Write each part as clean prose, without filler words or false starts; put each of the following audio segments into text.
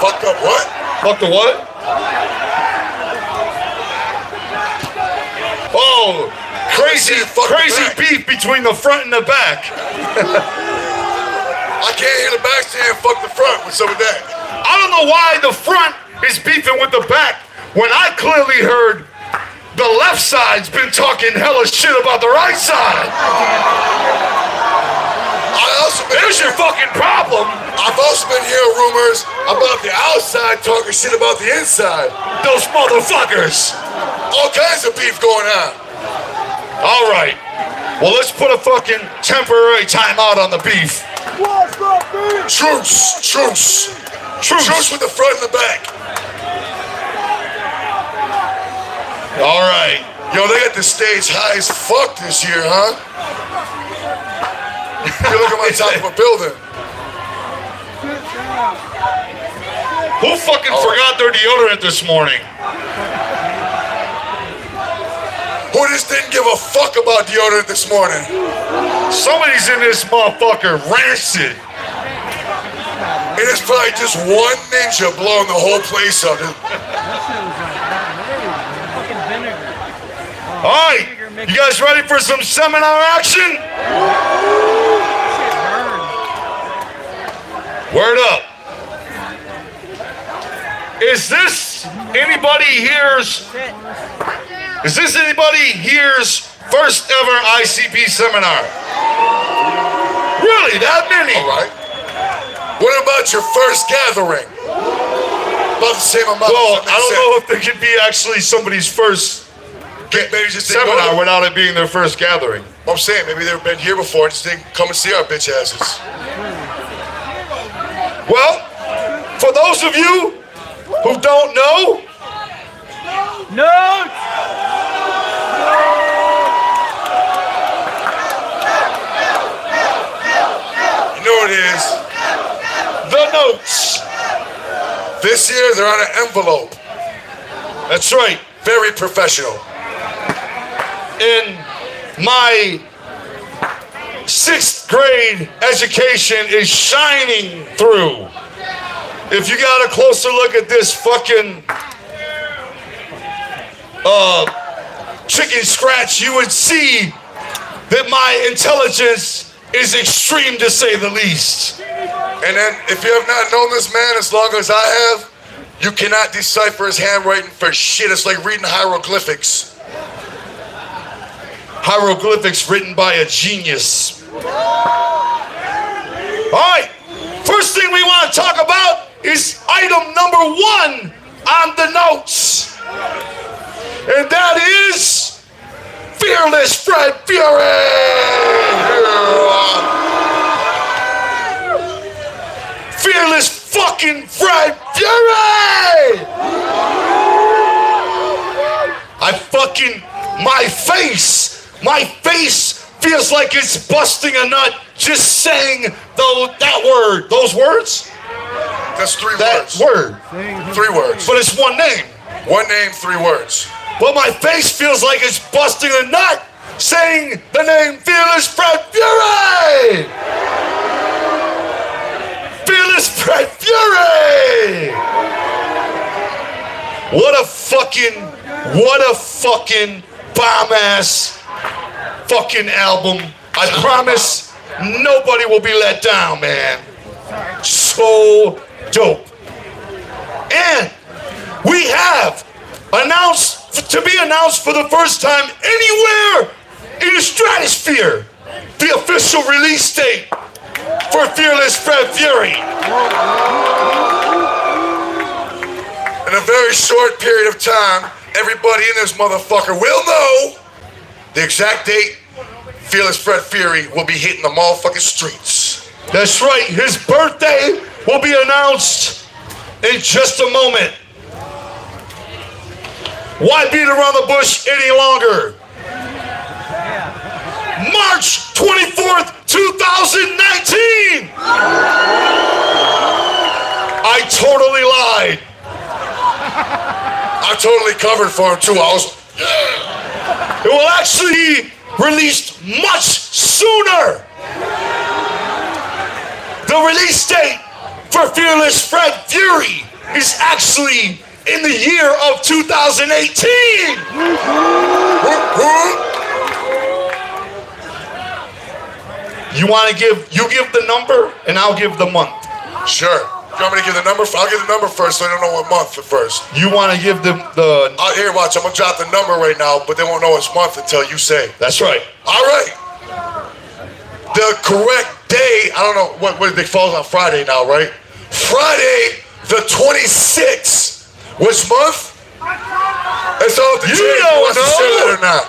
Fucked up what? Fuck the what? Oh, crazy beef between the front and the back. I can't hear the back saying fuck the front. What's up with that? I don't know why the front is beefing with the back when I clearly heard the left side's been talking hella shit about the right side. There's your fucking problem. I've also been hearing rumors about the outside talking shit about the inside. Those motherfuckers. All kinds of beef going on. All right. Well, let's put a fucking temporary timeout on the beef. Truce. Truce with the front and the back. All right. Yo, they got the stage high as fuck this year, huh? You look at my top of a building. Who fucking forgot their deodorant this morning? Who just didn't give a fuck about deodorant this morning? Somebody's in this motherfucker rancid. And it's probably just one ninja blowing the whole place up. All right, you guys ready for some seminar action? Word up. Is this anybody here's first ever ICP seminar? Really, that many? All right. What about your first gathering? About the same amount. Well, I don't know if there could be actually somebody's first seminar without it being their first gathering. I'm saying maybe they've been here before and just didn't come and see our bitch asses. Well, for those of you who don't know, notes! You know what it is? The notes. This year they're on an envelope. That's right. Very professional. In my 6th grade education is shining through. If you got a closer look at this fucking chicken scratch, you would see that my intelligence is extreme, to say the least. And then, if you have not known this man as long as I have, you cannot decipher his handwriting for shit. It's like reading hieroglyphics. Hieroglyphics written by a genius. All right, first thing we want to talk about is item number 1 on the notes. And that is Fearless Fred Fury. Fearless fucking Fred Fury. My face feels like it's busting a nut just saying those words. That's 3 that words. Word. 3 words. But it's one name. 1 name, 3 words. Well, my face feels like it's busting a nut saying the name Fearless Fred Fury. Fearless Fred Fury. What a fucking bomb-ass fucking album. I promise nobody will be let down, man. So dope. And we have to be announced for the first time anywhere in the stratosphere, the official release date for Fearless Fred Fury. In a very short period of time, everybody in this motherfucker will know the exact date Fearless Fred Fury will be hitting the motherfucking streets. That's right, his birthday will be announced in just a moment. Why beat around the bush any longer? March 24th, 2019! I totally lied. I I totally covered for him too. It will actually be released much sooner. The release date for Fearless Fred Fury is actually in the year of 2018. You give the number and I'll give the month. Sure. You want me to give the number? I'll give the number first so they don't know what month at first. You want to give the... Here, watch. I'm going to drop the number right now, but they won't know it's month until you say. That's right. All right. The correct day, I don't know, what they fall on Friday now, right? Friday the 26th. Which month? It's all the you don't know. Say that or not.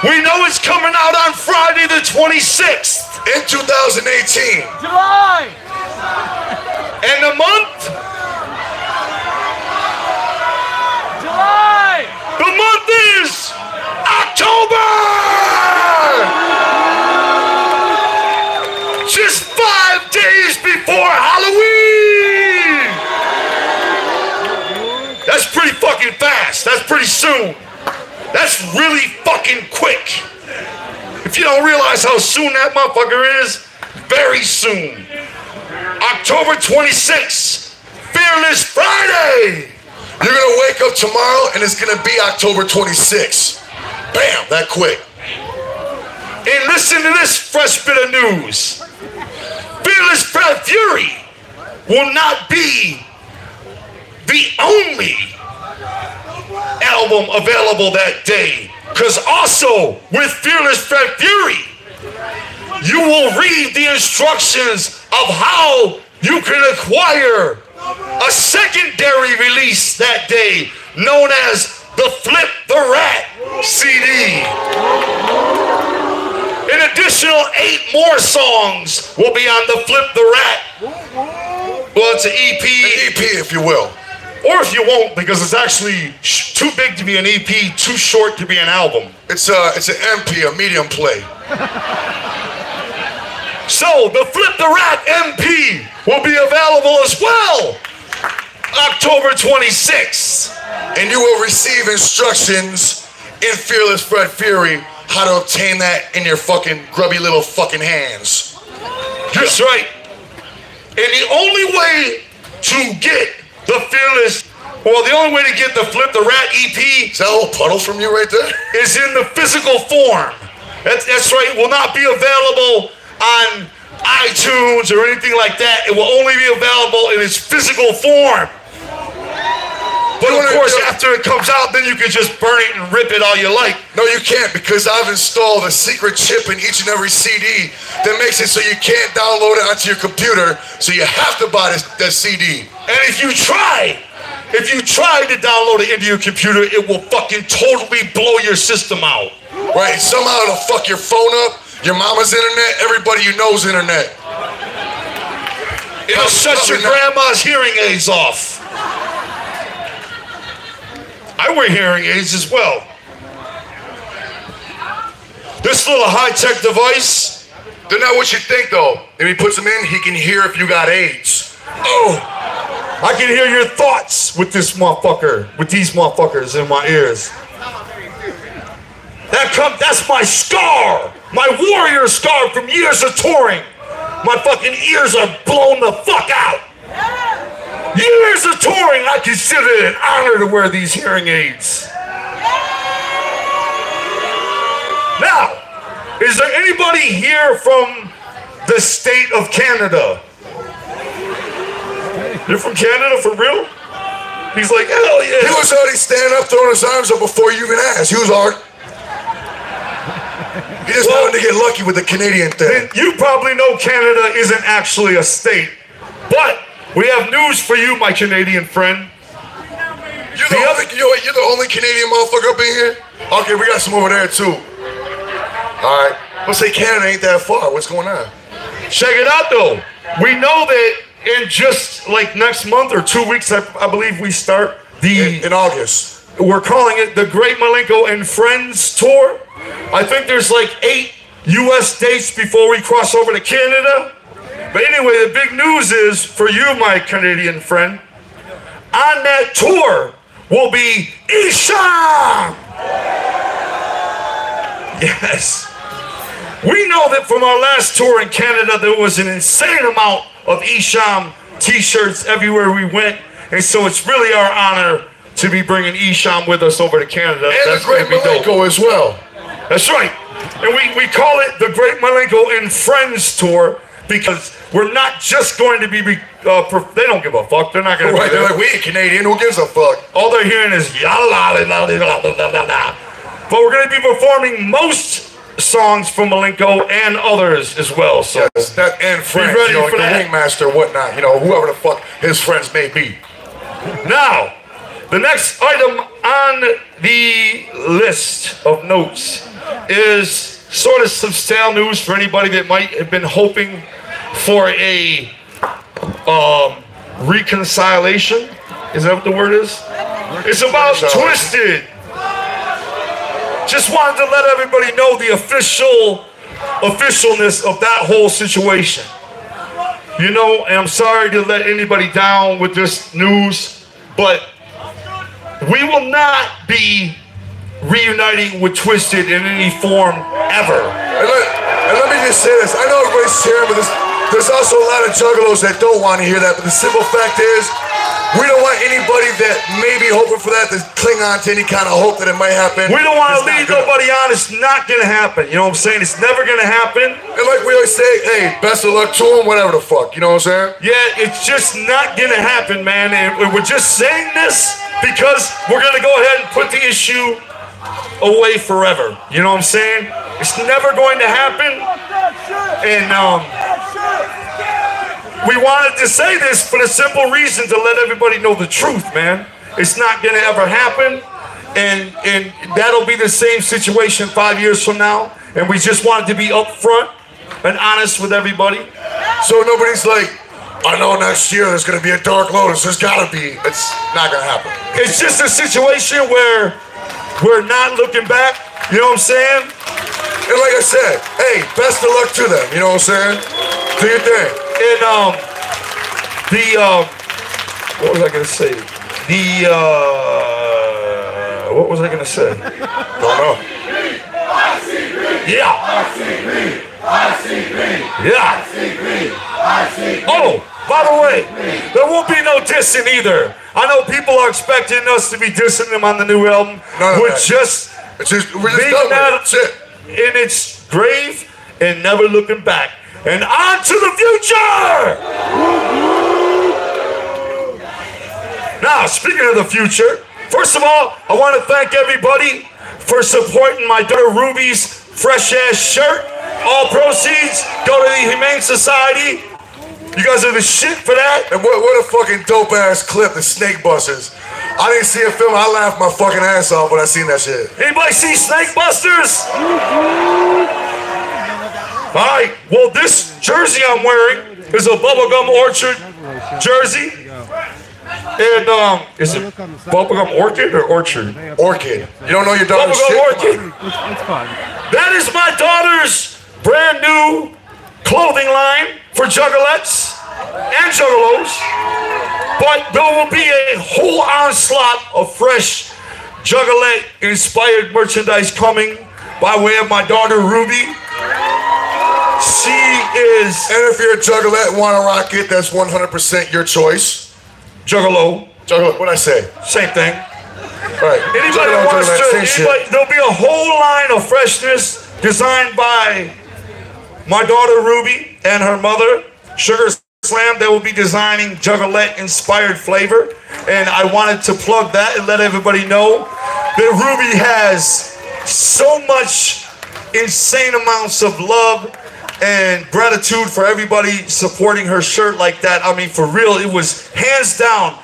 We know it's coming out on Friday the 26th. In 2018. July. And the month? July. The month is October! Just 5 days before Halloween! That's pretty fucking fast. That's pretty soon. That's really fucking quick. If you don't realize how soon that motherfucker is, very soon. October 26th, Fearless Friday. You're gonna wake up tomorrow and it's gonna be October 26th. Bam, that quick. And listen to this fresh bit of news. Fearless Fred Fury will not be the only album available that day. Because also, with Fearless Fred Fury, you will read the instructions of how you can acquire a secondary release that day, known as the Flip the Rat CD. An additional 8 more songs will be on the Flip the Rat. Well, it's an EP. An EP, if you will. Or if you won't, because it's actually too big to be an EP, too short to be an album. It's an MP, a medium play. So, the Flip the Rat MP will be available as well, October 26th. And you will receive instructions in Fearless Fred Fury how to obtain that in your fucking grubby little fucking hands. That's right. And the only way to get the only way to get the Flip the Rat EP... Is that a little puddle from you right there? ...is in the physical form. That's right. It will not be available on iTunes or anything like that. It will only be available in its physical form. But of course, after it comes out, then you can just burn it and rip it all you like. No, you can't, because I've installed a secret chip in each and every CD that makes it so you can't download it onto your computer, so you have to buy that CD. And if you try to download it into your computer, it will fucking totally blow your system out. Right, somehow it'll fuck your phone up, your mama's internet, everybody you know's internet. It'll shut your grandma's hearing aids off. I wear hearing aids as well. This little high-tech device, they're not what you think though. If he puts them in, he can hear if you got AIDS. Oh, I can hear your thoughts with this motherfucker, with these motherfuckers in my ears. That's my scar, my warrior scar from years of touring. My fucking ears are blown the fuck out. Years of touring, I consider it an honor to wear these hearing aids. Now, is there anybody here from the state of Canada? You're from Canada for real? He's like, hell yeah. He was already standing up, throwing his arms up before you even asked. He was hard. He just wanted to get lucky with the Canadian thing. You probably know Canada isn't actually a state, but we have news for you, my Canadian friend. You're the only Canadian motherfucker up in here? Okay, we got some over there too. All right. Let's say Canada ain't that far. What's going on? Check it out though. We know that in just like next month or 2 weeks, I believe we start in August. We're calling it the Great Malenko and Friends Tour. I think there's like 8 U.S. dates before we cross over to Canada. But anyway, the big news is for you, my Canadian friend, on that tour, will be Isham. Yes. We know that from our last tour in Canada, there was an insane amount of Isham t-shirts everywhere we went. And so it's really our honor to be bringing Isham with us over to Canada. And that's the Great Malenko as well. That's right. And we call it the Great Malenko and Friends Tour because we're not just going to be, they don't give a fuck. They're not going to be there. They're like, we ain't Canadian, who gives a fuck? All they're hearing is yalla. But we're going to be performing most songs from Malenko and others as well. So yes, that and friends, you know, like the ringmaster, whatnot, you know, whoever the fuck his friends may be. Now, the next item on the list of notes is sort of some stale news for anybody that might have been hoping for a reconciliation. Is that what the word is? It's about Twisted. Just wanted to let everybody know the officialness of that whole situation. You know, and I'm sorry to let anybody down with this news, but we will not be reuniting with Twisted in any form ever. And let me just say this. I know everybody's cheering, but there's also a lot of juggalos that don't want to hear that. But the simple fact is, we don't want anybody that may be hoping for that to cling on to any kind of hope that it might happen. We don't want to lead nobody on. It's not going to happen. You know what I'm saying? It's never going to happen. And like we always say, hey, best of luck to them, whatever the fuck. You know what I'm saying? Yeah, it's just not going to happen, man. And we're just saying this because we're going to go ahead and put the issue away forever. You know what I'm saying? It's never going to happen. And we wanted to say this for the simple reason to let everybody know the truth, man. It's not going to ever happen. And that'll be the same situation 5 years from now. And we just wanted to be upfront and honest with everybody. So nobody's like, I know next year there's going to be a Dark Lotus. There's got to be. It's not going to happen. It's just a situation where we're not looking back. You know what I'm saying? And like I said, hey, best of luck to them. You know what I'm saying? Do your thing. And what was I gonna say? What was I gonna say? Don't know. Yeah. Yeah. Oh, by the way, there won't be no dissing either. I know people are expecting us to be dissing them on the new album. We're just leaving that in its grave and never looking back. And on to the future! Now, speaking of the future, first of all, I want to thank everybody for supporting my daughter Ruby's fresh-ass shirt. All proceeds go to the Humane Society. You guys are the shit for that. And what a fucking dope-ass clip, the Snake Busters. I didn't see a film, I laughed my fucking ass off when I seen that shit. Anybody see Snake Busters? All right, well, this jersey I'm wearing is a Bubblegum Orchard jersey. And, is it Bubblegum Orchid or Orchard? Orchid. You don't know your daughter's Bubblegum shit? Orchid. That is my daughter's brand new clothing line for juggalettes and juggalos. But there will be a whole onslaught of fresh juggalette-inspired merchandise coming by way of my daughter Ruby. She is... And if you're a juggalette and want to rock it, that's 100% your choice. Juggalo. Juggalo, what'd I say? Same thing. Right. Anybody that wants to... There'll be a whole line of freshness designed by my daughter Ruby and her mother, Sugar Slam. They will be designing juggalette-inspired flavor. And I wanted to plug that and let everybody know that Ruby has so much insane amounts of love and gratitude for everybody supporting her shirt like that. I mean, for real, it was hands down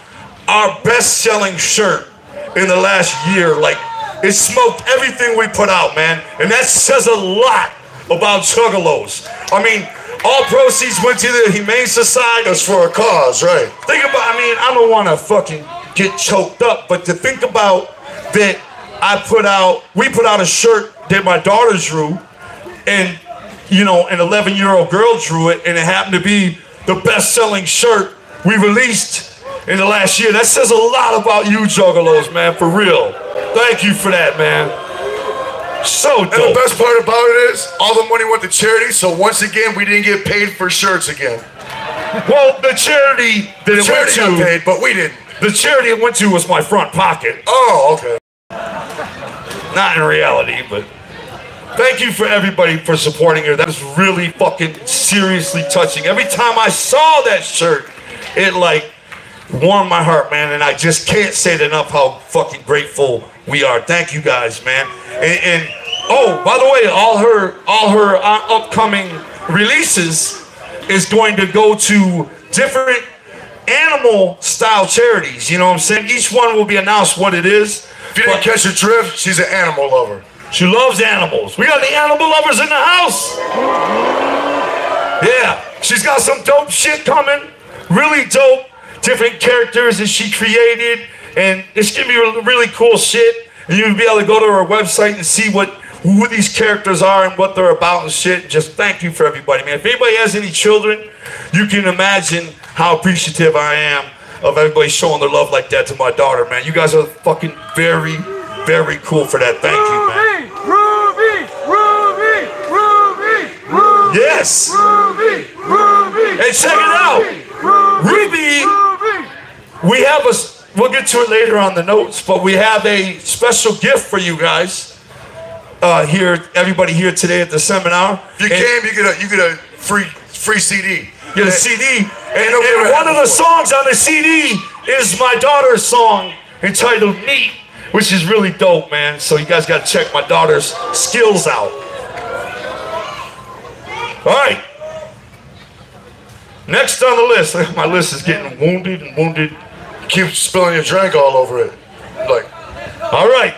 our best-selling shirt in the last year. Like, it smoked everything we put out, man. And that says a lot about Juggalos. I mean, all proceeds went to the Humane Society. That's for a cause, right? Think about, I mean, I don't want to fucking get choked up, but to think about that we put out a shirt that my daughter drew, and, you know, an 11-year-old girl drew it, and it happened to be the best-selling shirt we released in the last year. That says a lot about you juggalos, man, for real. Thank you for that, man. So dope. And the best part about it is, all the money went to charity, so once again, we didn't get paid for shirts again. Well, the charity that it went to, got paid, but we didn't. The charity it went to was my front pocket. Oh, okay. Not in reality, but thank you for everybody for supporting her. That was really fucking seriously touching. Every time I saw that shirt, it like warmed my heart, man, and I just can't say it enough how fucking grateful we are. Thank you guys, man. And oh, by the way, all her upcoming releases is going to go to different animal style charities. You know what I'm saying? Each one will be announced what it is. If you didn't catch a drift, she's an animal lover. She loves animals. We got the animal lovers in the house. Yeah, she's got some dope shit coming. Really dope, different characters that she created, and it's gonna be really cool shit. And you'll be able to go to her website and see who these characters are and what they're about and shit. Just thank you for everybody, man. If anybody has any children, you can imagine how appreciative I am of everybody showing their love like that to my daughter, man. You guys are fucking very, very cool for that. Thank you, man. Ruby. Yes. Ruby. Hey, check it out. Ruby. We have we'll get to it later on the notes, but we have a special gift for you guys. Here, everybody here today at the seminar. If you came, you get a free CD. Get a CD, and one of the songs on the CD is my daughter's song entitled "Neat," which is really dope, man. So you guys got to check my daughter's skills out. All right. Next on the list, my list is getting wounded and wounded. Keep spilling your drink all over it. Like, all right.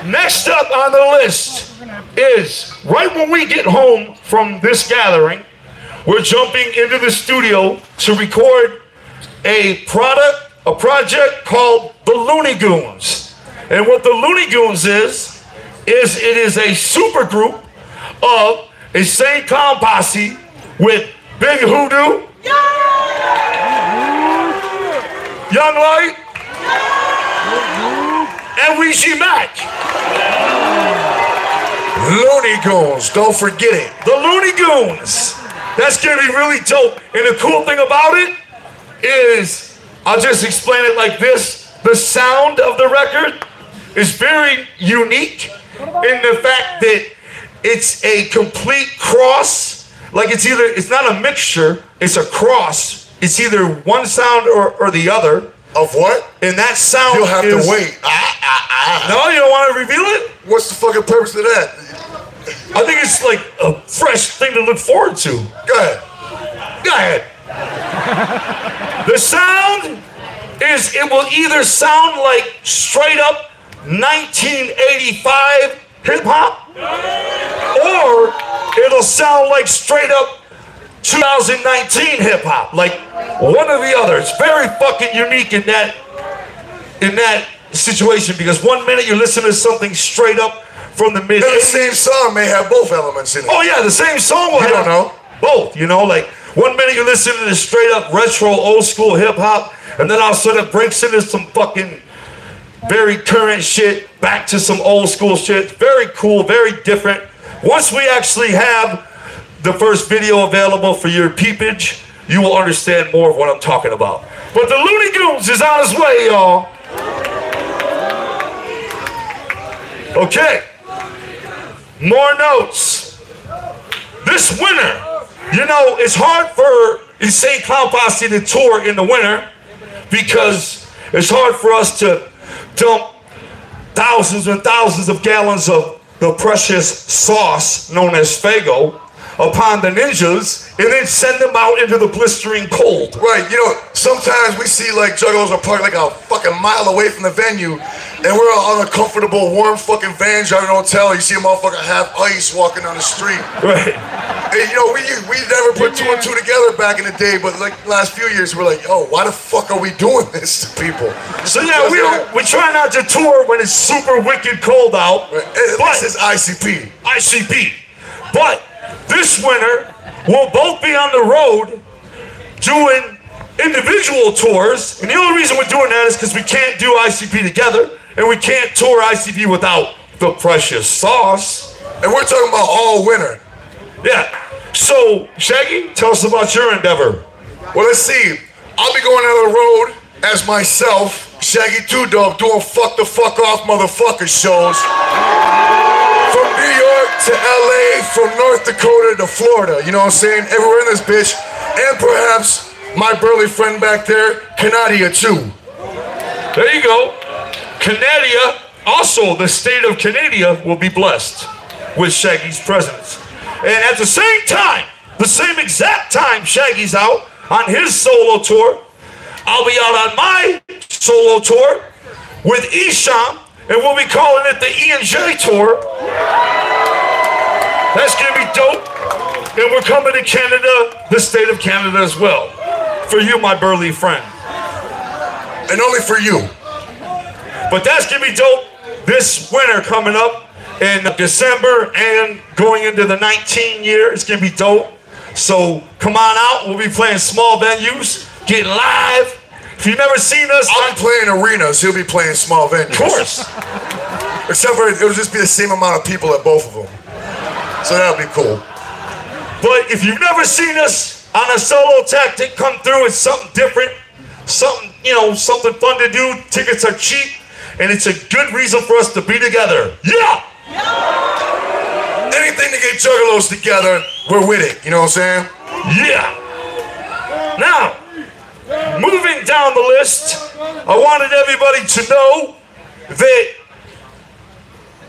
Next up on the list is right when we get home from this gathering, we're jumping into the studio to record a project called the Looney Goons. And what the Looney Goons is it is a super group of a St. Clown posse with Big Hoodoo, Young Light, and Weezy Mac. Looney Goons, don't forget it. The Looney Goons. That's gonna be really dope. And the cool thing about it is, I'll just explain it like this. The sound of the record is very unique in the fact that it's a complete cross. Like it's not a mixture, it's a cross. It's either one sound or the other. Of what? And that sound You'll have to wait. No, you don't want to reveal it? What's the fucking purpose of that? I think it's like a fresh thing to look forward to. Go ahead. Go ahead. The sound is, it will either sound like straight up 1985 hip hop, or it'll sound like straight up 2019 hip hop, like one or the other. It's very fucking unique in that situation, because one minute you're listening to something straight up from the mid. The same song may have both elements in it. Oh yeah, the same song will have know both. You know, like one minute you're listening to this straight up retro old school hip hop, and then all of a sudden it breaks into some fucking very current shit, back to some old school shit. Very cool, very different. Once we actually have the first video available for your peepage, you will understand more of what I'm talking about. But the Looney Goons is on his way, y'all. Okay. More notes. This winter, you know, it's hard for Insane Clown Posse to tour in the winter because it's hard for us to dump thousands and thousands of gallons of the precious sauce known as Faygo upon the ninjas and then send them out into the blistering cold. Right, you know, sometimes we see like juggalos are parked like a fucking mile away from the venue, and we're on a comfortable, warm fucking van driving to a hotel. You see a motherfucker half ice walking down the street. Right. And you know, we never put two and two together back in the day, but like last few years we're like, oh, why the fuck are we doing this to people? So yeah, we try not to tour when it's super wicked cold out. Right. At least it's ICP. ICP. But this winter, we'll both be on the road doing individual tours, and the only reason we're doing that is because we can't do ICP together, and we can't tour ICP without the precious sauce. And we're talking about all winter. Yeah. So, Shaggy, tell us about your endeavor. Well, let's see. I'll be going out on the road as myself, Shaggy 2 Dope, doing fuck the fuck off motherfucker shows. From New York to LA, from North Dakota to Florida, you know what I'm saying? Everywhere in this bitch. And perhaps my burly friend back there, Canada too. There you go. Canada, also the state of Canada will be blessed with Shaggy's presence. And at the same time, the same exact time Shaggy's out on his solo tour, I'll be out on my solo tour with Isham, and we'll be calling it the E&J tour. That's gonna be dope. And we're coming to Canada, the state of Canada as well. For you, my burly friend. And only for you. But that's gonna be dope this winter coming up in December and going into the 19 year. It's gonna be dope. So come on out. We'll be playing small venues, getting live. If you've never seen us, I'm playing arenas. He'll be playing small venues. Of course. Except for it'll just be the same amount of people at both of them. So that'll be cool. But if you've never seen us on a solo tactic come through, it's something different, something, you know, something fun to do. Tickets are cheap, and it's a good reason for us to be together. Yeah! Anything to get juggalos together, we're with it. You know what I'm saying? Yeah! Now, moving down the list, I wanted everybody to know that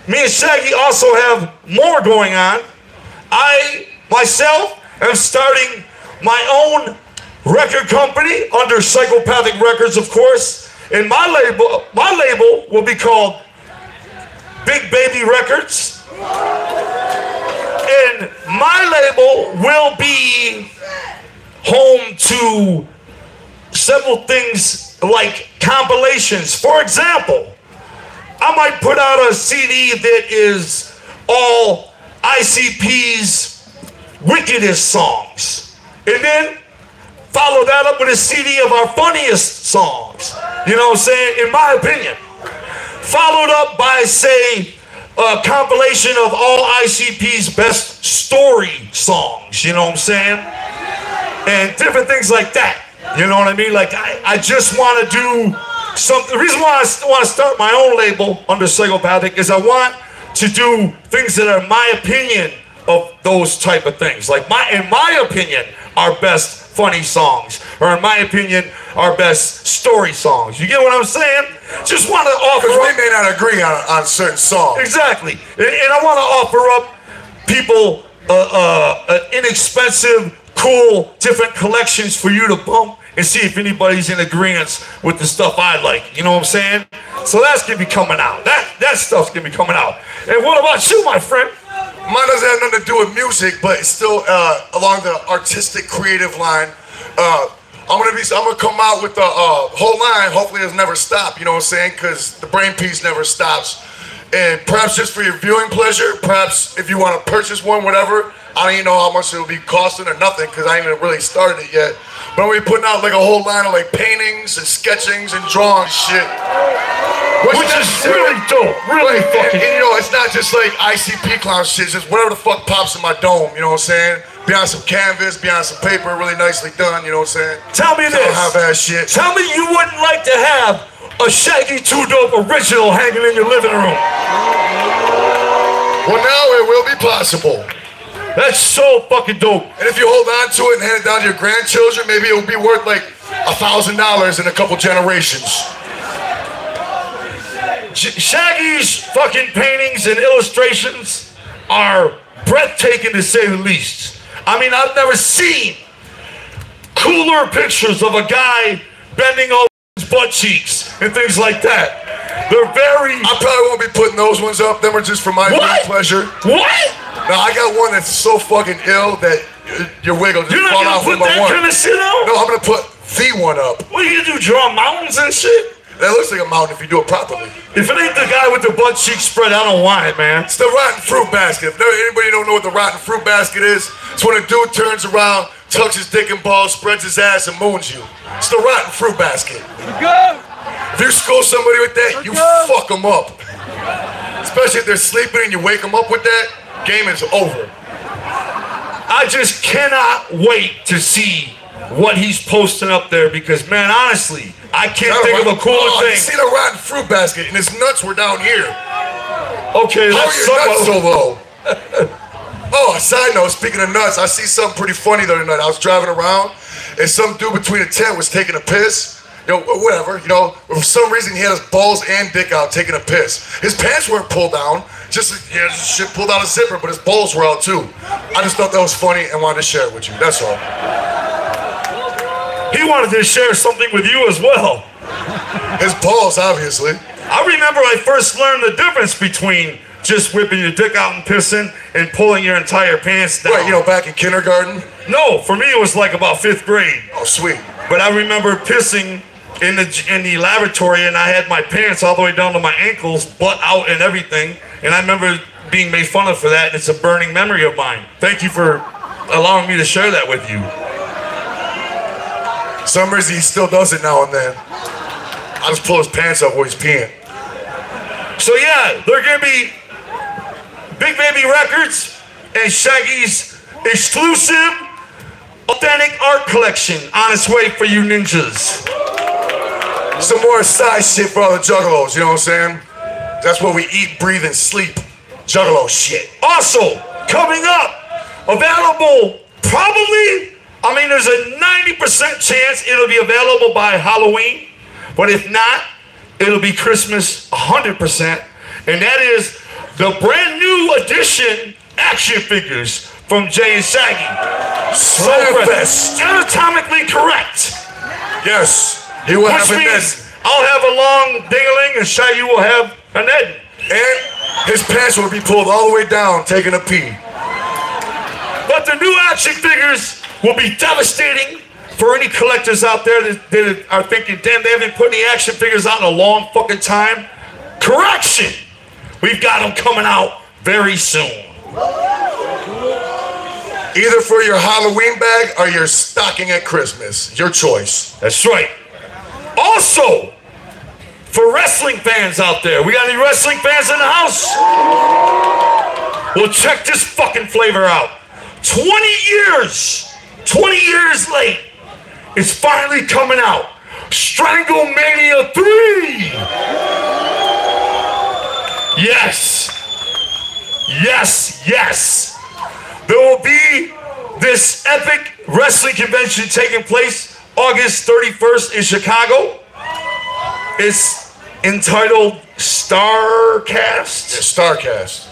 me and Shaggy also have more going on. I, myself, am starting my own record company under Psychopathic Records, of course. And my label will be called Big Baby Records. And my label will be home to several things like compilations. For example, I might put out a CD that is all ICP's wickedest songs, and then follow that up with a CD of our funniest songs. You know what I'm saying? In my opinion. Followed up by, say, a compilation of all ICP's best story songs. You know what I'm saying? And different things like that. You know what I mean? Like, I just want to do something. The reason why I want to start my own label under Psychopathic is I want to do things that are my opinion of those type of things. Like, in my opinion, our best funny songs, or in my opinion, our best story songs. You get what I'm saying? Just want to offer. Because we may not agree on certain songs. Exactly. And I want to offer up people inexpensive, cool, different collections for you to bump and see if anybody's in agreement with the stuff I like. You know what I'm saying? So that's gonna be coming out. That stuff's gonna be coming out. And what about you, my friend? Mine doesn't have nothing to do with music, but it's still along the artistic, creative line. I'm gonna come out with the whole line. Hopefully, it'll never stop. You know what I'm saying? Because the brain piece never stops. And perhaps just for your viewing pleasure, perhaps if you want to purchase one, whatever. I don't even know how much it'll be costing or nothing because I ain't even really started it yet. But I'm gonna be putting out like a whole line of like paintings and sketchings and drawing shit. Which is really dope, really fucking. And you know, it's not just like ICP clown shit, it's just whatever the fuck pops in my dome, you know what I'm saying? Be on some canvas, be on some paper, really nicely done, you know what I'm saying? Tell me this. Half-ass shit. Tell me you wouldn't like to have a Shaggy 2 Dope original hanging in your living room. Well, now it will be possible. That's so fucking dope. And if you hold on to it and hand it down to your grandchildren, maybe it will be worth like $1,000 in a couple generations. Shaggy's fucking paintings and illustrations are breathtaking to say the least. I mean, I've never seen cooler pictures of a guy bending over his butt cheeks and things like that. They're very... I probably won't be putting those ones up. Them are just for my pleasure. What? No, I got one that's so fucking ill that your wig will just fall out with my one. You're not gonna put that kind of shit out? No, I'm gonna put the one up. What are you gonna do, draw mountains and shit? That looks like a mountain if you do it properly. If it ain't the guy with the butt cheek spread, I don't want it, man. It's the rotten fruit basket. If anybody don't know what the rotten fruit basket is, it's when a dude turns around, tucks his dick and balls, spreads his ass, and moons you. It's the rotten fruit basket. If you school somebody with that, you fuck them up. Especially if they're sleeping and you wake them up with that, game is over. I just cannot wait to see what he's posting up there because, man, honestly, I can't think of a cooler thing. You see the rotten fruit basket and his nuts were down here. Okay, how are your nuts so low? Oh, a side note, speaking of nuts, I see something pretty funny the other night. I was driving around and some dude between a tent was taking a piss. You know, whatever, you know, for some reason he had his balls and dick out taking a piss. His pants weren't pulled down, just shit pulled out a zipper, but his balls were out too. I just thought that was funny and wanted to share it with you, that's all. He wanted to share something with you as well. His balls, obviously. I remember I first learned the difference between just whipping your dick out and pissing and pulling your entire pants down. Right, you know, back in kindergarten? No, for me it was like about 5th grade. Oh, sweet. But I remember pissing in the lavatory and I had my pants all the way down to my ankles, butt out and everything. And I remember being made fun of for that, and it's a burning memory of mine. Thank you for allowing me to share that with you. For some reason he still does it now and then. I just pull his pants up while he's peeing. So yeah, they're gonna be Big Baby Records and Shaggy's exclusive authentic art collection on its way for you ninjas. Some more side shit for all the juggalos, you know what I'm saying? That's what we eat, breathe, and sleep. Juggalo shit. Also, coming up, available probably, I mean, there's a 90% chance it'll be available by Halloween, but if not, it'll be Christmas 100%, and that is the brand new edition action figures from Jay and Shaggy. Slapfest. Anatomically correct. Yes. He will have an Ed. I'll have a long ding-a-ling and Shaggy will have an Ed. And his pants will be pulled all the way down, taking a pee. But the new action figures will be devastating for any collectors out there that are thinking, damn, they haven't put any action figures out in a long fucking time. Correction! We've got them coming out very soon. Either for your Halloween bag or your stocking at Christmas. Your choice. That's right. Also, for wrestling fans out there, we got any wrestling fans in the house? Well, check this fucking flavor out. 20 years late, it's finally coming out. Stranglemania 3. Yes. There will be this epic wrestling convention taking place August 31st in Chicago. It's entitled Starcast. Yeah, Starcast.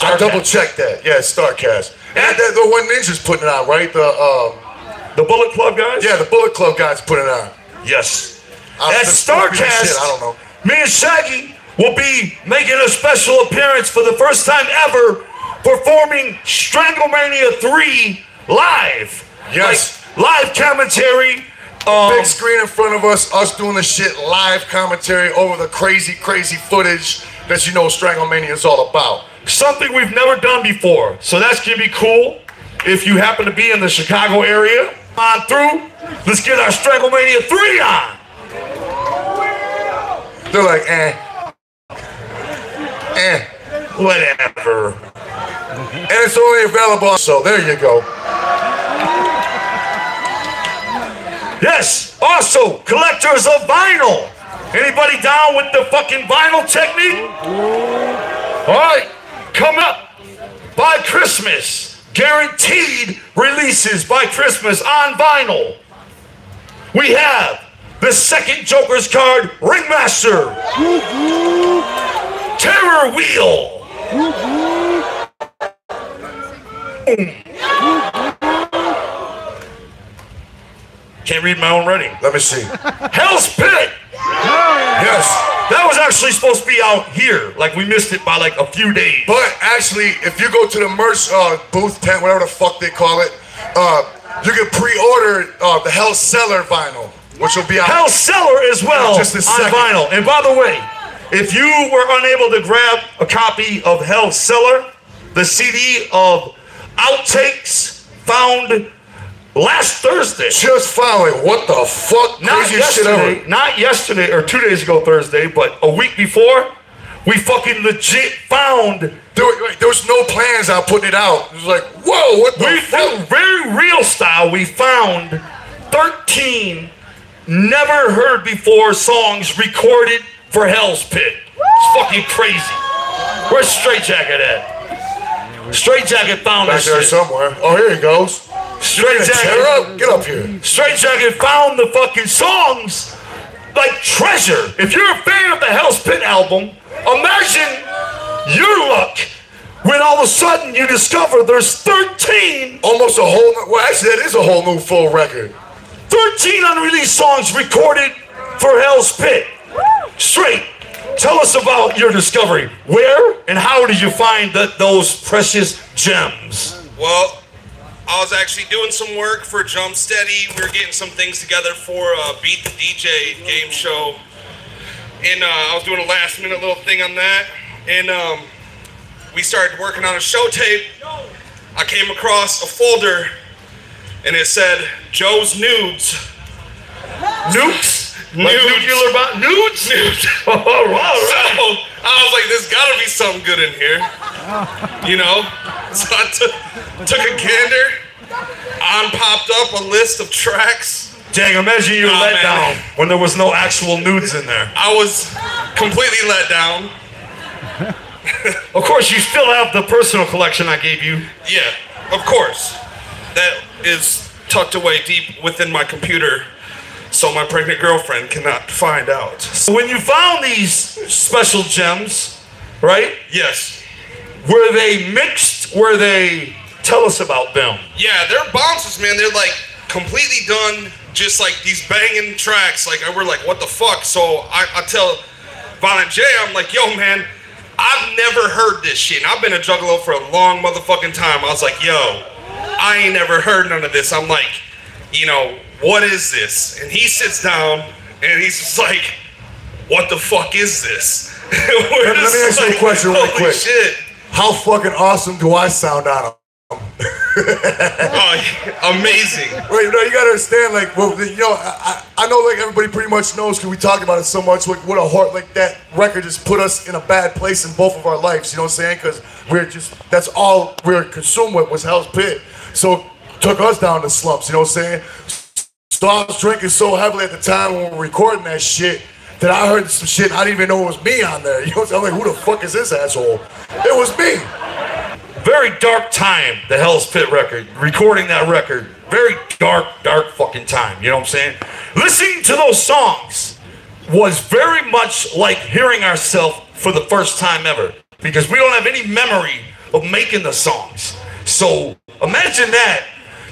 I double checked that. Yeah, it's Starcast. And the one Ninja's putting it on, right? The Bullet Club guys? Yeah, the Bullet Club guys putting it on. Yes. At Starcast, shit, I don't know. me and Shaggy will be making a special appearance for the first time ever, performing Stranglemania 3 live. Yes. Like, live commentary. Big screen in front of us doing the shit, live commentary over the crazy footage that you know Stranglemania is all about. Something we've never done before. So that's gonna be cool. If you happen to be in the Chicago area, on through, let's get our Stranglemania 3 on. They're like, whatever. And it's only available, so there you go. Yes, also, collectors of vinyl. Anybody down with the fucking vinyl technique? All right, come up by Christmas. Guaranteed releases by Christmas on vinyl. We have the second Joker's card, Ringmaster. Terror Wheel. Can't read my own writing. Let me see. Hell's Pit. Yes. That was actually supposed to be out here. Like, we missed it by like a few days. But actually, if you go to the merch booth, tent, whatever the fuck they call it, you can pre-order the Hell Cellar vinyl, which will be out. Hell Cellar as well just a on second. vinyl. And by the way, if you were unable to grab a copy of Hell Cellar, the CD of outtakes found last Thursday. Just finally, what the fuck? Craziest shit ever. Not yesterday or 2 days ago Thursday, but a week before, we fucking legit found. There was no plans on putting it out. It was like, whoa, what the fuck? Very real style, we found 13 never heard before songs recorded for Hell's Pit. It's fucking crazy. Where's Straight Jacket at? Straight Jacket found Back this there shit. somewhere. Oh, here he goes. Straight Tear Jacket. up. Get up here. Straight Jacket found the fucking songs like treasure. If you're a fan of the Hell's Pit album, imagine your luck when all of a sudden you discover there's 13. Almost a whole, well, actually, that is a whole new full record. 13 unreleased songs recorded for Hell's Pit. Straight, tell us about your discovery. Where and how did you find those precious gems? Well, I was actually doing some work for Jump Steady. We were getting some things together for Beat the DJ game show. And I was doing a last minute little thing on that. And we started working on a show tape. I came across a folder and it said Joe's Nudes. Nukes? Nudes. Nudes? Nudes. Oh, wow. So I was like, there's gotta be something good in here. You know? So I took a gander. On popped up a list of tracks. Dang, imagine you let down when there was no actual nudes in there. I was completely let down. Of course, you still have the personal collection I gave you. Yeah, of course. That is tucked away deep within my computer, so my pregnant girlfriend cannot find out. So when you found these special gems, right? Yes. Were they mixed? Were they... Tell us about them. Yeah, they're bounces, man. They're like completely done, just like these banging tracks. Like, we're like, what the fuck? So I tell Violent J, I'm like, yo, man, I've never heard this shit. And I've been a juggalo for a long motherfucking time. I was like, yo, I ain't never heard none of this. I'm like, you know, what is this? And he sits down and he's just like, what the fuck is this? Let me ask you a question really quick. Shit. How fucking awesome do I sound on them? Oh, amazing. Well, you know, you gotta understand, like, well, you know, I know, like, everybody pretty much knows because we talk about it so much. Like, what a heart, like, that record just put us in a bad place in both of our lives. You know what I'm saying? Because we're just, that's all we're consumed with was Hell's Pit. So it took us down the slumps. You know what I'm saying? So I was drinking so heavily at the time when we were recording that shit that I heard some shit and I didn't even know it was me on there. You know what I'm saying? I'm like, who the fuck is this asshole? It was me. Very dark time, the Hell's Pit record. Recording that record. Very dark fucking time. You know what I'm saying? Listening to those songs was very much like hearing ourselves for the first time ever. Because we don't have any memory of making the songs. So imagine that,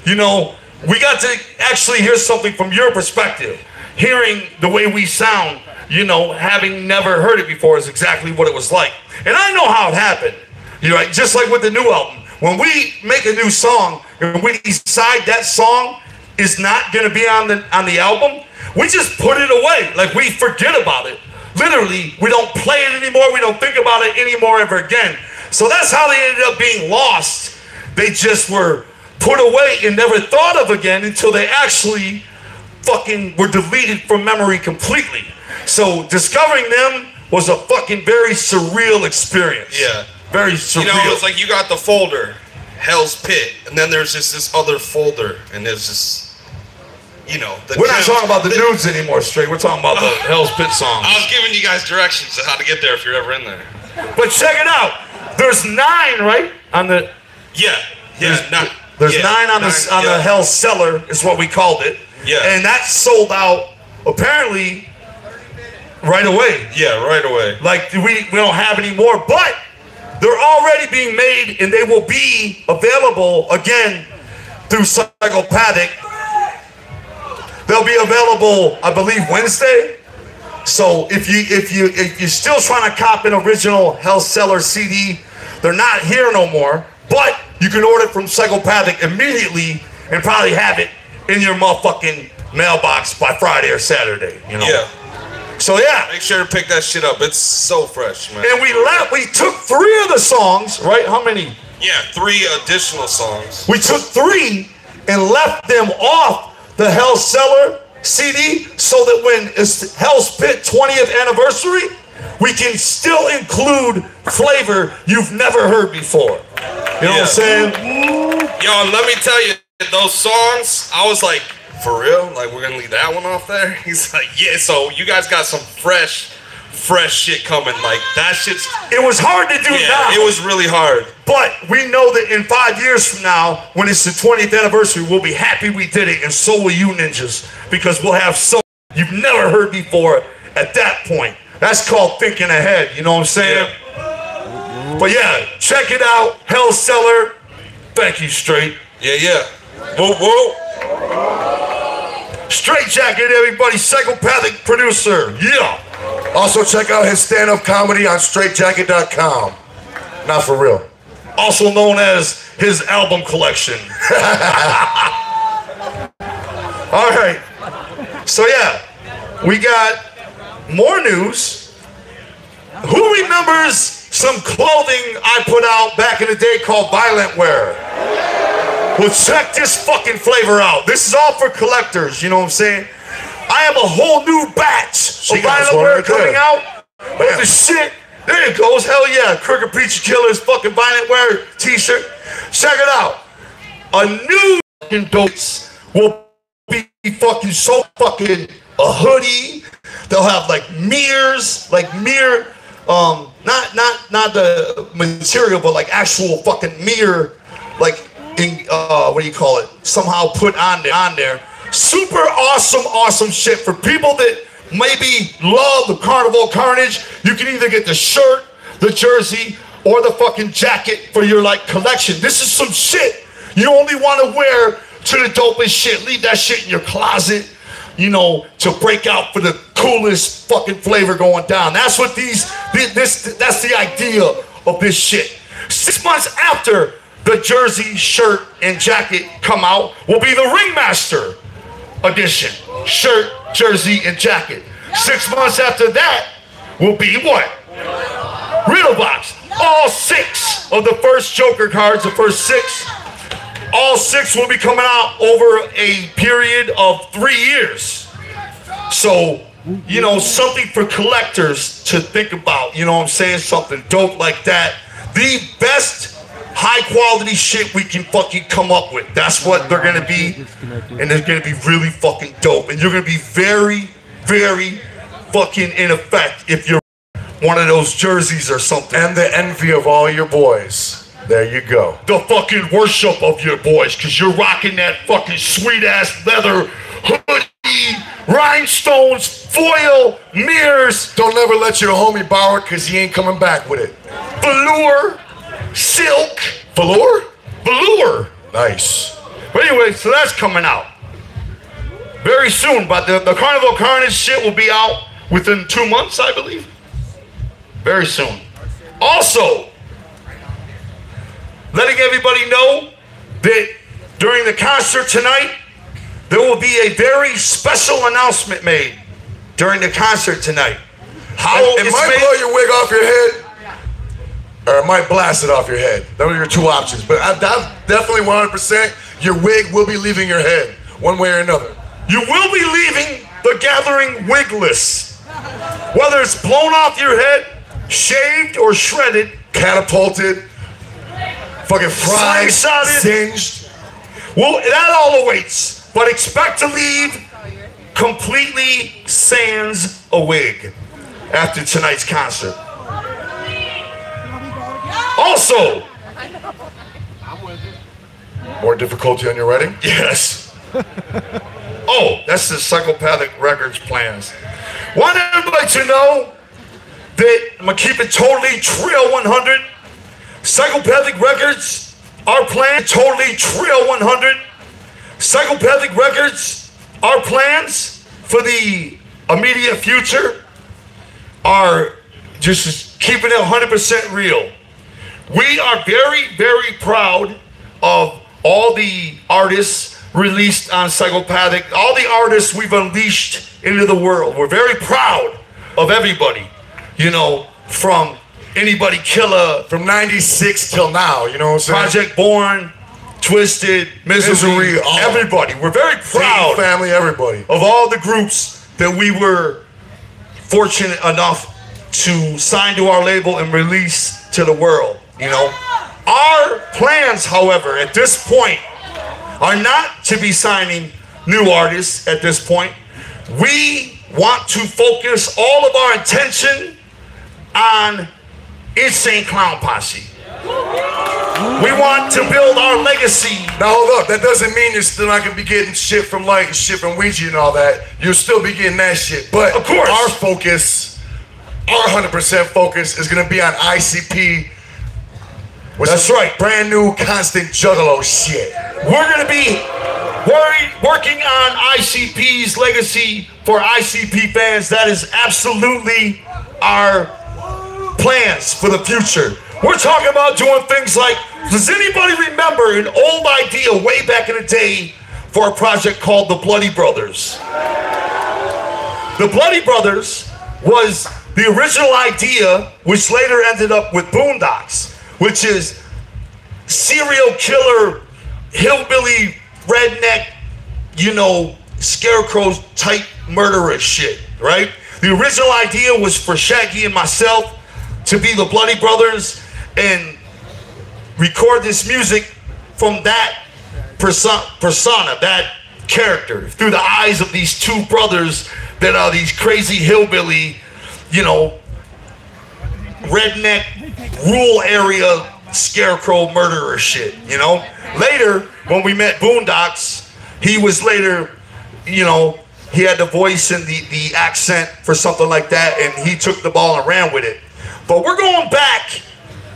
you know, we got to actually hear something from your perspective. Hearing the way we sound, you know, having never heard it before is exactly what it was like. And I know how it happened. You know, just like with the new album. When we make a new song and we decide that song is not gonna be on the album, we just put it away. Like, we forget about it. Literally, we don't play it anymore. We don't think about it anymore ever again. So that's how they ended up being lost. They just were put away and never thought of again until they actually fucking were deleted from memory completely. So discovering them was a fucking very surreal experience. Yeah. Very surreal. You know, it's like you got the folder, Hell's Pit, and then there's just this other folder, and there's just, you know. We're not talking about the nudes anymore, Straight. We're talking about the Hell's Pit songs. I was giving you guys directions on how to get there if you're ever in there. But check it out. There's 9, right? On the there's 9 on the Hell Cellar is what we called it. Yeah. And that sold out apparently right away. Yeah, right away. Like we don't have any more, but they're already being made and they will be available again through Psychopathic. They'll be available, I believe, Wednesday. So if you're still trying to cop an original Hell Cellar CD, they're not here no more. But you can order it from Psychopathic immediately and probably have it in your motherfucking mailbox by Friday or Saturday. You know. Yeah. So yeah. Make sure to pick that shit up. It's so fresh, man. And we took 3 of the songs, right? How many? Yeah, 3 additional songs. We took 3 and left them off the Hell Cellar CD so that when it's Hell's Pit 20th anniversary, we can still include flavor you've never heard before. You know what I'm saying? Yo, let me tell you, those songs, I was like, for real? Like, we're gonna leave that one off there? He's like, yeah, so you guys got some fresh shit coming. Like, that shit's... It was hard to do now. It was really hard. But we know that in 5 years from now, when it's the 20th anniversary, we'll be happy we did it, and so will you ninjas, because we'll have something you've never heard before at that point. That's called thinking ahead, you know what I'm saying? Yeah. But yeah, check it out, Hell Cellar. Thank you, Straight. Yeah. Whoa, whoa. Straight Jacket, everybody, psychopathic producer. Yeah. Also check out his stand-up comedy on straightjacket.com. Not for real. Also known as his album collection. All right. So yeah, we got more news. Who remembers some clothing I put out back in the day called Violent Wear? Well, check this fucking flavor out. This is all for collectors, you know what I'm saying? I have a whole new batch of Violent Wear coming out. With the shit. There it goes. Hell yeah. Crooked Preacher Killer's fucking Violent Wear t-shirt. Check it out. A new fucking dose will be fucking so fucking a hoodie. They'll have like mirrors, like mirror, not the material, but like actual fucking mirror, like in what do you call it? Somehow put on there. Super awesome shit for people that maybe love the Carnival Carnage. You can either get the shirt, the jersey, or the fucking jacket for your like collection. This is some shit you only want to wear to the dopest shit. Leave that shit in your closet, you know, to break out for the coolest fucking flavor going down. That's what that's the idea of this shit. 6 months after the jersey, shirt, and jacket come out will be the Ringmaster edition. Shirt, jersey, and jacket. 6 months after that will be what? Riddle Box. All 6 of the first Joker cards, the first 6, all 6 will be coming out over a period of 3 years. So, you know, something for collectors to think about, you know what I'm saying? Something dope like that. The best high quality shit we can fucking come up with. That's what they're gonna be. And they're gonna be really fucking dope. And you're gonna be very, very fucking in effect if you're one of those jerseys or something. And the envy of all your boys. There you go. The fucking worship of your boys, because you're rocking that fucking sweet ass leather hoodie, rhinestones, foil, mirrors. Don't ever let your homie borrow it, because he ain't coming back with it. Velour, silk. Velour? Velour. Nice. But anyway, so that's coming out very soon. But the Carnival Carnage shit will be out within 2 months, I believe. Very soon. Also, letting everybody know that during the concert tonight, there will be a very special announcement made during the concert tonight. How it might blow your wig off your head, or it might blast it off your head. Those are your 2 options. But I definitely 100%, your wig will be leaving your head, one way or another. You will be leaving the gathering wigless. Whether it's blown off your head, shaved or shredded, catapulted, fucking fried, singed. Well, that all awaits. But expect to leave completely sans a wig after tonight's concert. Also, more difficulty on your writing? Yes. Oh, that's the Psychopathic Records plans. Want everybody to know that I'm gonna keep it totally Trail 100. Psychopathic Records, our plan, totally Trail 100. Psychopathic Records, our plans for the immediate future are just keeping it 100% real. We are very, very proud of all the artists released on Psychopathic, all the artists we've unleashed into the world. We're very proud of everybody, you know, from Anybody Killer, from 96 till now, you know what I'm saying? Project Born, Twisted, Misery, everybody. We're very proud, family, everybody, of all the groups that we were fortunate enough to sign to our label and release to the world. You know, our plans, however, at this point, are not to be signing new artists at this point. We want to focus all of our attention on Insane Clown Posse. We want to build our legacy. Now hold up, that doesn't mean you're still not gonna be getting shit from like shit from Ouija and all that. You'll still be getting that shit. But of course, our focus, our 100% focus is gonna be on ICP. That's right. Brand new constant juggalo shit. We're gonna be working on ICP's legacy for ICP fans. That is absolutely our plans for the future. We're talking about doing things like, does anybody remember an old idea way back in the day for a project called the Bloody Brothers? The Bloody Brothers was the original idea, which later ended up with Boondocks, which is serial killer, hillbilly, redneck, you know, scarecrow type murderer shit, right? The original idea was for Shaggy and myself to be the Bloody Brothers and record this music from that persona, that character, through the eyes of these two brothers that are these crazy hillbilly, you know, redneck, rural area scarecrow murderer shit, you know? Later, when we met Boondocks, he was later, you know, he had the voice and the accent for something like that, and he took the ball and ran with it. But we're going back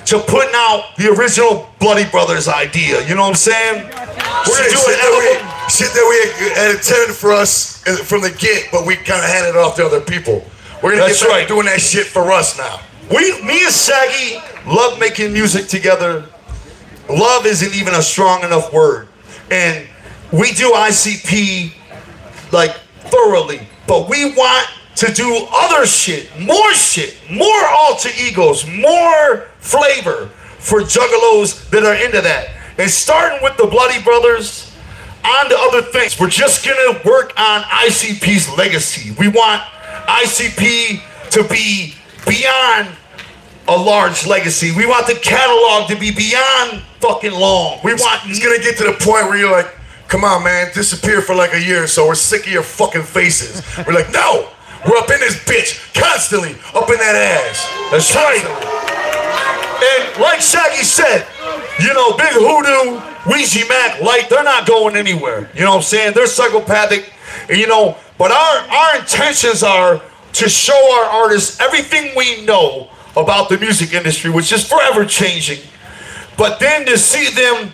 to putting out the original Bloody Brothers idea, you know what I'm saying? We're gonna do an album. Shit that we had intended for us from the get, but we kind of handed it off to other people. We're gonna get back to doing that shit for us now. Me and Shaggy love making music together. Love isn't even a strong enough word. And we do ICP like thoroughly, but we want to do other shit, more alter egos, more flavor for juggalos that are into that. And starting with the Bloody Brothers, on to other things. We're just gonna work on ICP's legacy. We want ICP to be beyond a large legacy. We want the catalog to be beyond fucking long. It's gonna get to the point where you're like, come on, man, disappear for like a year or so. We're sick of your fucking faces. We're like, no, we're up in this bitch constantly, up in that ass. That's right. And like Shaggy said, you know, Big Hoodoo, Ouija Mac, Light, they're not going anywhere. You know what I'm saying? They're psychopathic, you know, but our intentions are to show our artists everything we know about the music industry, which is forever changing. But then to see them,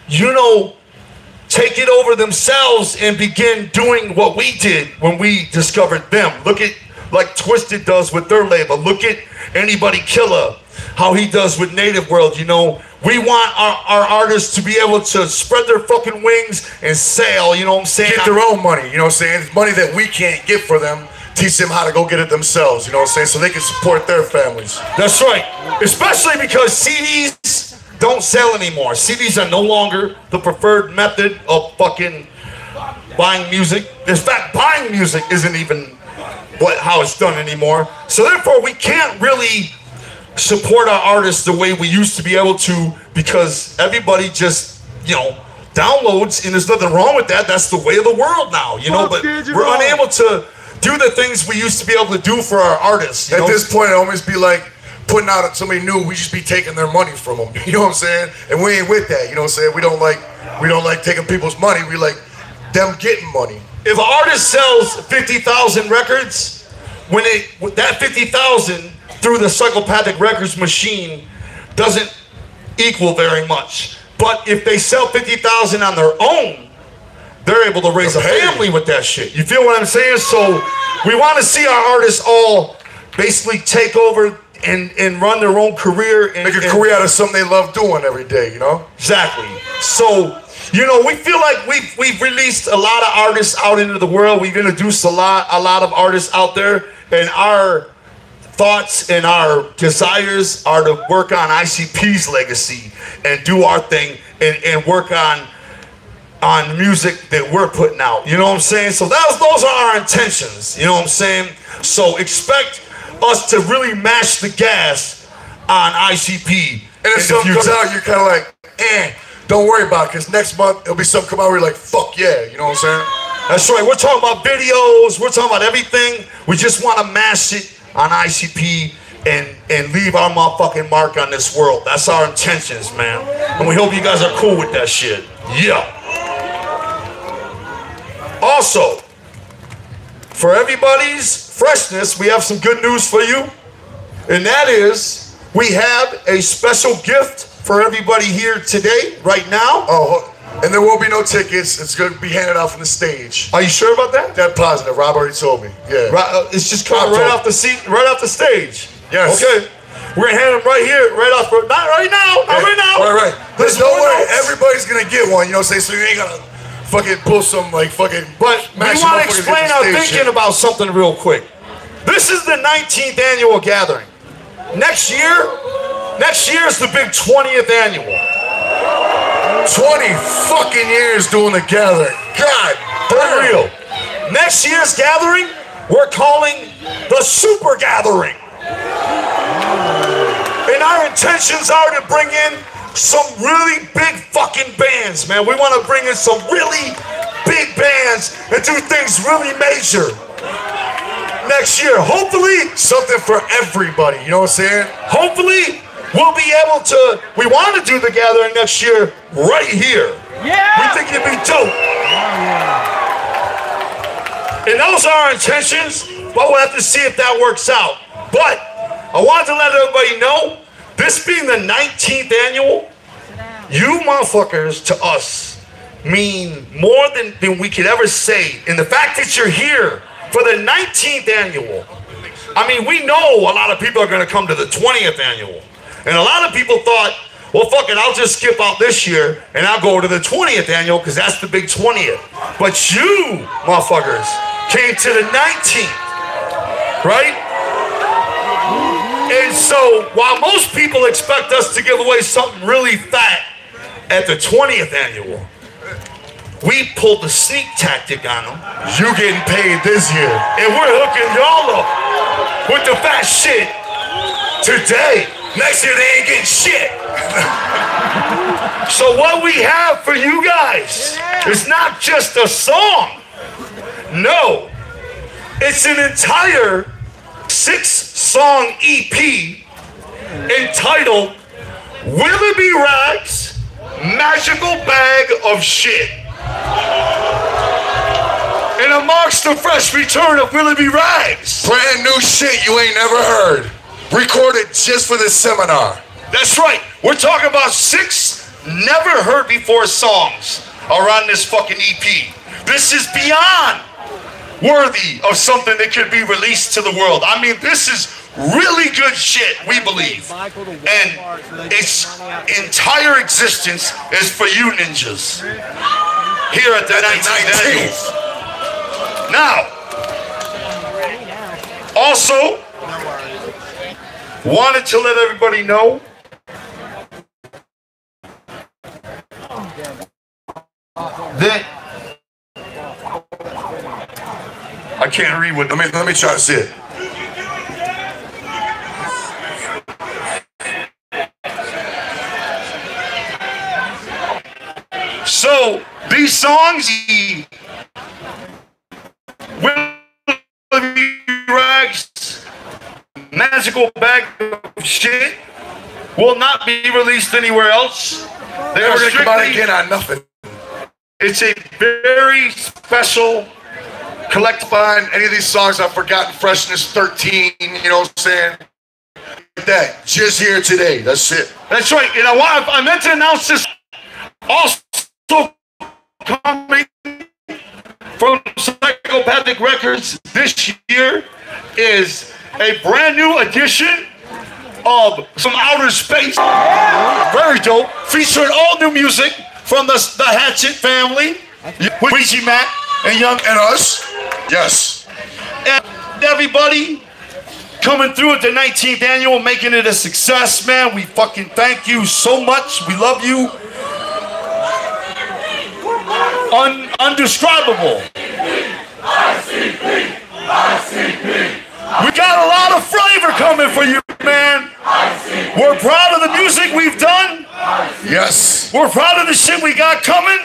you know, take it over themselves and begin doing what we did when we discovered them. Look at like Twisted does with their label. Look at Anybody Killer, how he does with Native World, you know. We want our artists to be able to spread their fucking wings and sail, you know what I'm saying? Get their own money, you know what I'm saying? It's money that we can't get for them. Teach them how to go get it themselves, you know what I'm saying? So they can support their families. That's right. Especially because CDs don't sell anymore. CDs are no longer the preferred method of fucking buying music. In fact, buying music isn't even how it's done anymore. So therefore, we can't really support our artists the way we used to be able to, because everybody just, you know, downloads, and there's nothing wrong with that. That's the way of the world now, you know, but we're unable to do the things we used to be able to do for our artists. At this point, it almost be like putting out somebody new. We just be taking their money from them. You know what I'm saying? And we ain't with that. You know what I'm saying? We don't like taking people's money. We like them getting money. If an artist sells 50,000 records, when that 50,000 through the Psychopathic Records machine doesn't equal very much. But if they sell 50,000 on their own, they're able to raise a family with that shit. You feel what I'm saying? So we want to see our artists all basically take over and run their own career. And make a career out of something they love doing every day, you know? Exactly. So, you know, we feel like we've released a lot of artists out into the world. We've introduced a lot of artists out there. And our thoughts and our desires are to work on ICP's legacy and do our thing and work on music that we're putting out. You know what I'm saying? So those are our intentions. You know what I'm saying? So expect us to really mash the gas on ICP. And if something comes out, you're kind of like, don't worry about it, because next month it'll be something come out where you're like, fuck yeah, you know what I'm saying? That's right. We're talking about videos. We're talking about everything. We just want to mash it on ICP and leave our motherfucking mark on this world. That's our intentions, man. And we hope you guys are cool with that shit. Yeah. Also, for everybody's freshness, we have some good news for you. And that is, we have a special gift for everybody here today, right now. Oh, and there will be no tickets. It's going to be handed out from the stage. Are you sure about that? That positive. Rob already told me. Yeah. It's just coming right off the seat, right off the stage. Yes. Okay. We're going to hand them right here, right off. Not right now. Not right now. Right. Listen, don't worry. Everybody's going to get one. You know what I'm saying? So you ain't going to fucking pull some, like, fucking... But we want to explain our thinking about something real quick. This is the 19th annual gathering. Next year is the big 20th annual. 20 fucking years doing the gathering. God, for real. Next year's gathering, we're calling the Super Gathering. And our intentions are to bring in some really big fucking bands, man. We want to bring in some really big bands and do things really major. Next year, hopefully, something for everybody, you know what I'm saying? Hopefully, we'll be able to, we want to do the gathering next year right here. Yeah! We think it'd be dope. And those are our intentions, but we'll have to see if that works out. But I wanted to let everybody know, this being the 19th annual, you motherfuckers to us mean more than we could ever say. And the fact that you're here for the 19th annual, I mean, we know a lot of people are going to come to the 20th annual. And a lot of people thought, well, fuck it, I'll just skip out this year and I'll go to the 20th annual because that's the big 20th. But you, motherfuckers, came to the 19th, right? And so, while most people expect us to give away something really fat at the 20th annual, we pulled the sneak tactic on them. You getting paid this year. And we're hooking y'all up with the fat shit today. Next year they ain't getting shit. So what we have for you guys is not just a song. No. It's an entire 6-song EP entitled Willoughby Rags Magical Bag of Shit. And amongst the fresh return of Willoughby Rags. Brand new shit you ain't never heard. Recorded just for this seminar. That's right. We're talking about 6 never heard before songs are on this fucking EP. This is beyond worthy of something that could be released to the world. I mean, this is really good shit, we believe. And its entire existence is for you ninjas. Here at the 19th annual. Now, also, wanted to let everybody know that I can't read what. Let me try to see it. So these songs, Willoughby Rags Magical Bag of Shit, will not be released anywhere else. They are going to come out again on nothing. It's a very special collectifying. Any of these songs I've forgotten, Freshness 13, you know what I'm saying? Like that, just here today, that's it. That's right, and I meant to announce this also coming from Psychopathic Records this year is a brand new edition of Some Outer Space. Very dope. Featuring all new music from the Hatchet family, Ouija Mac and Young and us. Yes. And everybody coming through at the 19th annual, making it a success, man. We fucking thank you so much. We love you. Undescribable. ICP. We got a lot of flavor coming for you, man. We're proud of the music we've done. Yes. We're proud of the shit we got coming.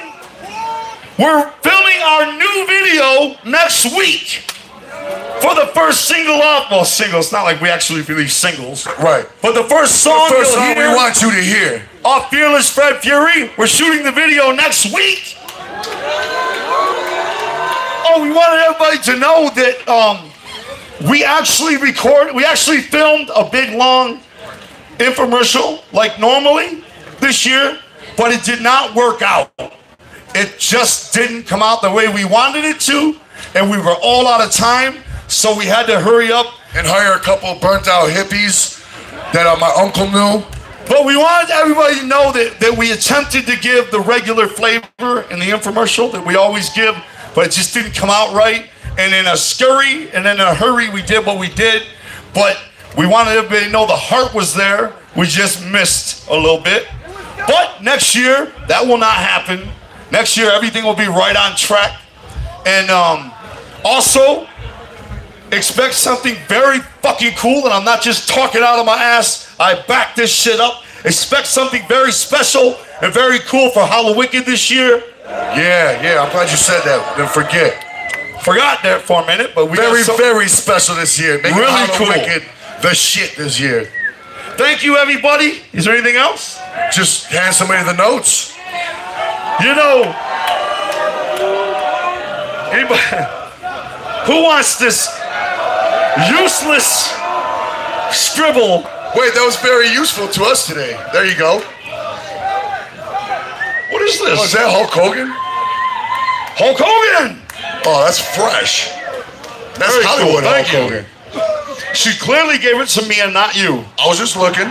We're filming our new video next week for the first single off. Well, single. It's not like we actually release singles. Right. But the first song the first you'll song hear we want you to hear. off Fearless Fred Fury. We're shooting the video next week. Oh, we wanted everybody to know that we actually filmed a big long infomercial like normally this year, but it did not work out. It just didn't come out the way we wanted it to, and we were all out of time, so we had to hurry up and hire a couple of burnt out hippies that my uncle knew. But we wanted everybody to know that we attempted to give the regular flavor in the infomercial that we always give, but it just didn't come out right. And in a scurry and in a hurry, we did what we did. But we wanted everybody to know the heart was there. We just missed a little bit. But next year, that will not happen. Next year, everything will be right on track. And also, expect something very fucking cool. And I'm not just talking out of my ass. I back this shit up. Expect something very special and very cool for Hallowicked this year. Yeah, I'm glad you said that. Didn't forget. Forgot that for a minute, but we very special this year. Make really cool. The shit this year. Thank you, everybody. Is there anything else? Just hand somebody the notes. You know, anybody who wants this useless scribble? Wait, that was very useful to us today. There you go. What is this? Oh, is that Hulk Hogan? Hulk Hogan! Oh, that's fresh. That's very Hollywood cool. Hulk Thank you. Hogan. She clearly gave it to me and not you. I was just looking.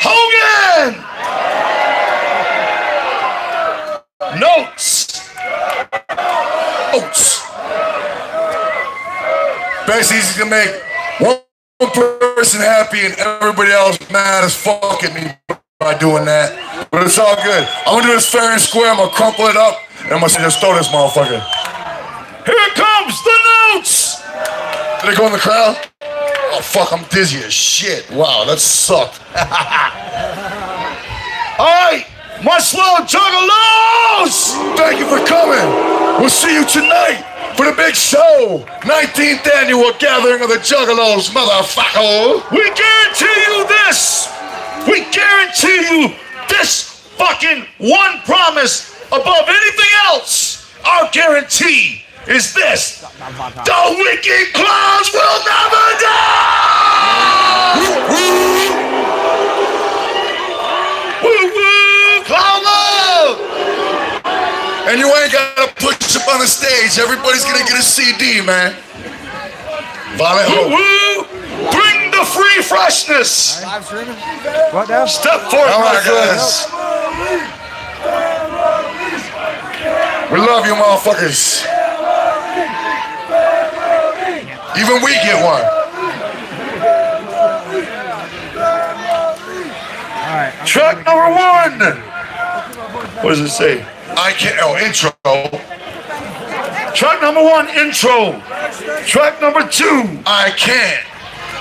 Hogan! Notes. Best easy to make one person happy and everybody else mad as fuck at me by doing that. But it's all good. I'm gonna do this fair and square. I'm gonna crumple it up and I'm gonna just throw this motherfucker. Here comes the notes! Did it go in the crowd? Oh fuck, I'm dizzy as shit. Wow, that sucked. Alright, much love, Juggalos! Thank you for coming. We'll see you tonight for the big show. 19th annual gathering of the Juggalos, motherfucker. We guarantee you this. We guarantee you this fucking one promise above anything else. Our guarantee is this. The wicked clowns will never die! Woo woo, clown love! And you ain't gotta push up on the stage. Everybody's gonna get a CD, man. Violent Woo Hope. woo! Bring the free freshness! What now? Step forth, All my right, friends. We love you, motherfuckers. Even we get one. Track number 1. What does it say? I can't. Oh, intro. Track number 1, intro. Track number 2, I can't.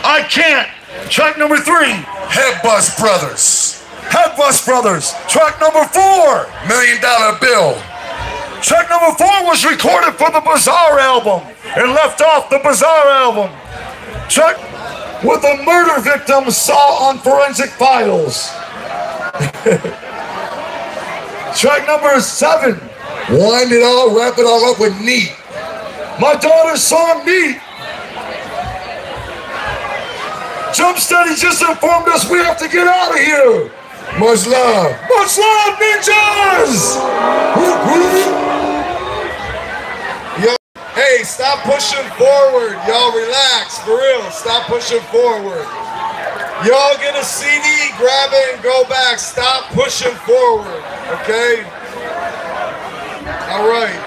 I can't. Track number 3, Headbust Brothers. Headbust Brothers. Track number 4. $1 Million Bill. Track number 4 was recorded for the Bazaar album and left off the Bazaar album. Track what the murder victim saw on Forensic Files. Track number 7. Wind it all, wrap it all up with neat. My daughter's song Neat. Jump Steady just informed us we have to get out of here. Much love. Much love, ninjas! Hey, stop pushing forward. Y'all relax, for real. Stop pushing forward. Y'all get a CD, grab it and go back. Stop pushing forward, okay? All right.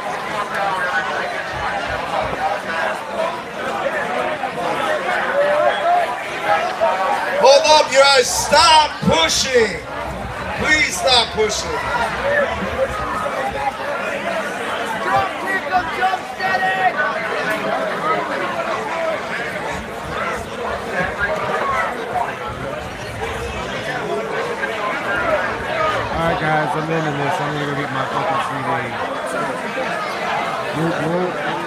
You guys stop pushing. Please stop pushing. Jump steady. Alright guys, I'm ending this. I'm gonna go get my fucking CD. Whoop, whoop.